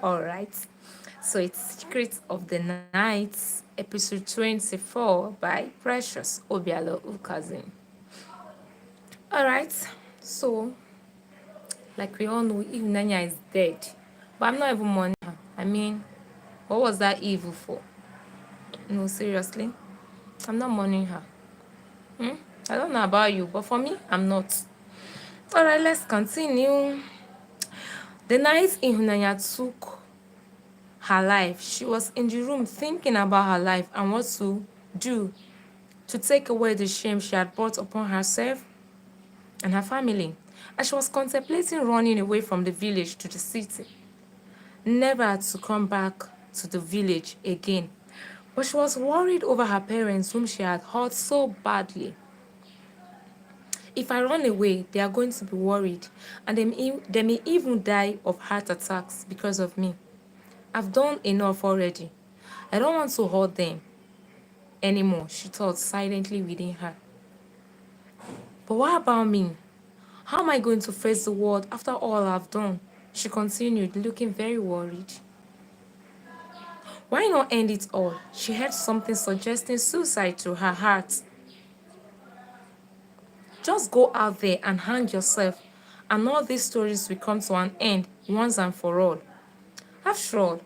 All right. So it's Secrets of the Night, episode 24 by Precious Obialor-Ukazim. All right. So, like we all know, Nanya is dead. But I'm not even mourning her. I mean, what was that evil for? No, seriously. I'm not mourning her. I don't know about you, but for me, I'm not. All right, let's continue. The night Ihunanya took her life, she was in the room thinking about her life and what to do to take away the shame she had brought upon herself and her family. And she was contemplating running away from the village to the city, never to come back to the village again. But she was worried over her parents, whom she had hurt so badly. If I run away, they are going to be worried, and they may even die of heart attacks because of me. I've done enough already. I don't want to hurt them anymore, she thought silently within her. But what about me? How am I going to face the world after all I've done? She continued, looking very worried. Why not end it all? She heard something suggesting suicide to her heart. Just go out there and hang yourself, and all these stories will come to an end once and for all. After all,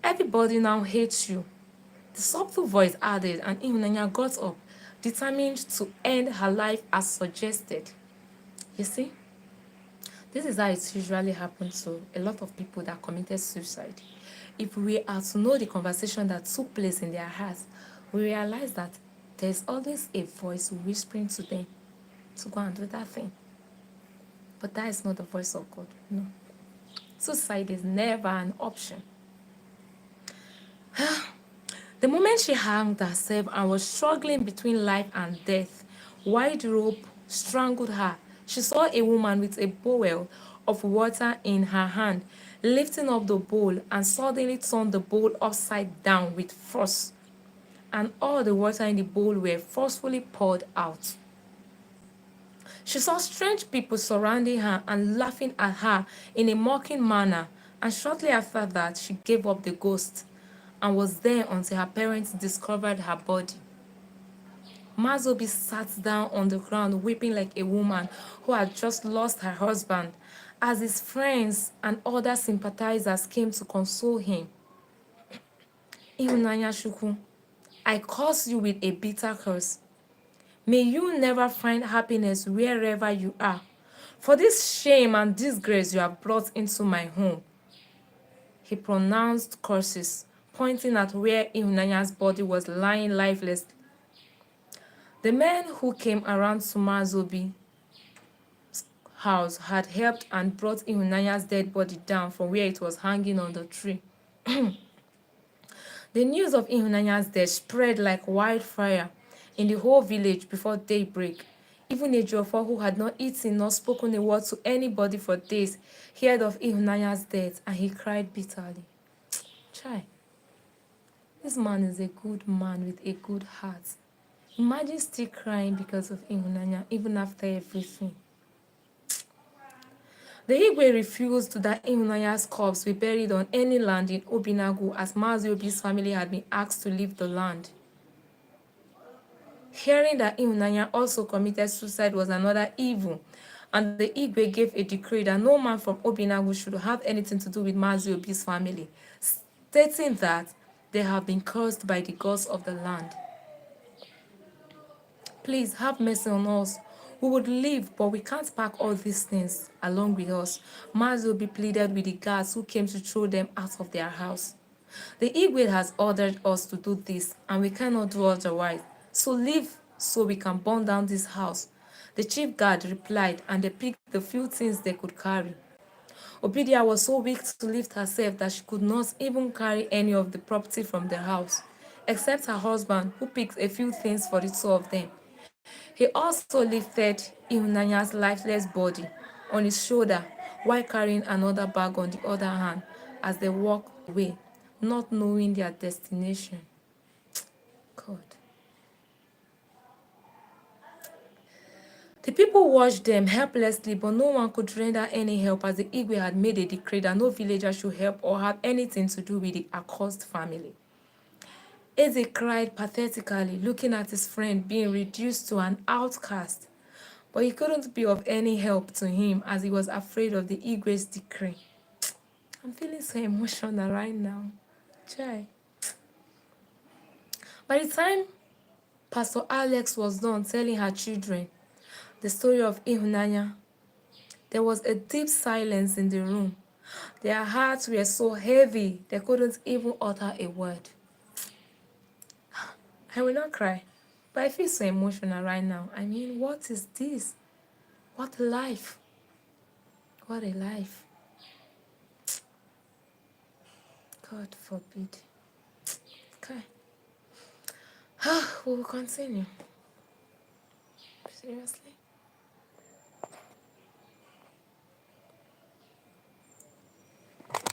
everybody now hates you. The subtle voice added, and Ihunanya got up, determined to end her life as suggested. You see, this is how it usually happens to a lot of people that committed suicide. If we are to know the conversation that took place in their hearts, we realize that there's always a voice whispering to them to go and do that thing. But that is not the voice of God. No. Suicide is never an option. The moment she hanged herself and was struggling between life and death, wide rope strangled her. She saw a woman with a bowl of water in her hand, lifting up the bowl and suddenly turned the bowl upside down with force, and all the water in the bowl were forcefully poured out. She saw strange people surrounding her and laughing at her in a mocking manner, and shortly after that, she gave up the ghost and was there until her parents discovered her body. Mazobi sat down on the ground weeping like a woman who had just lost her husband, as his friends and other sympathizers came to console him. Ihunanya Shuku, I curse you with a bitter curse. May you never find happiness wherever you are. For this shame and disgrace you have brought into my home. He pronounced curses, pointing at where Ihunanya's body was lying lifeless. The men who came around Sumazobi's house had helped and brought Ihunanya's dead body down from where it was hanging on the tree. The news of Ihunanya's death spread like wildfire in the whole village before daybreak. Even Ejiofor, who had not eaten nor spoken a word to anybody for days, heard of Ihunanya's death, and he cried bitterly. Chai, this man is a good man with a good heart. Imagine still crying because of Ihunanya, even after everything. The Igwe refused that Ihunanya's corpse be buried on any land in Obinagu, as Maziobi's family had been asked to leave the land. Hearing that Ihunanya also committed suicide was another evil, and the Igwe gave a decree that no man from Obinagu should have anything to do with Maziobi's family, stating that they have been cursed by the gods of the land. Please have mercy on us. We would leave, but we can't pack all these things along with us. Maziobi pleaded with the guards who came to throw them out of their house. The Igwe has ordered us to do this, and we cannot do otherwise. So leave so we can burn down this house. The chief guard replied, and they picked the few things they could carry. Obidia was so weak to lift herself that she could not even carry any of the property from the house, except her husband, who picked a few things for the two of them. He also lifted Ihunanya's lifeless body on his shoulder while carrying another bag on the other hand as they walked away, not knowing their destination. God. The people watched them helplessly, but no one could render any help as the Igwe had made a decree that no villager should help or have anything to do with the accursed family. Eze cried pathetically, looking at his friend being reduced to an outcast, but he couldn't be of any help to him as he was afraid of the Igwe's decree. I'm feeling so emotional right now. Chai. By the time Pastor Alex was done telling her children the story of Ihunanya, there was a deep silence in the room. Their hearts were so heavy they couldn't even utter a word. I will not cry, but I feel so emotional right now. I mean, what is this? What a life. What a life. God forbid. Okay. We will continue. Seriously.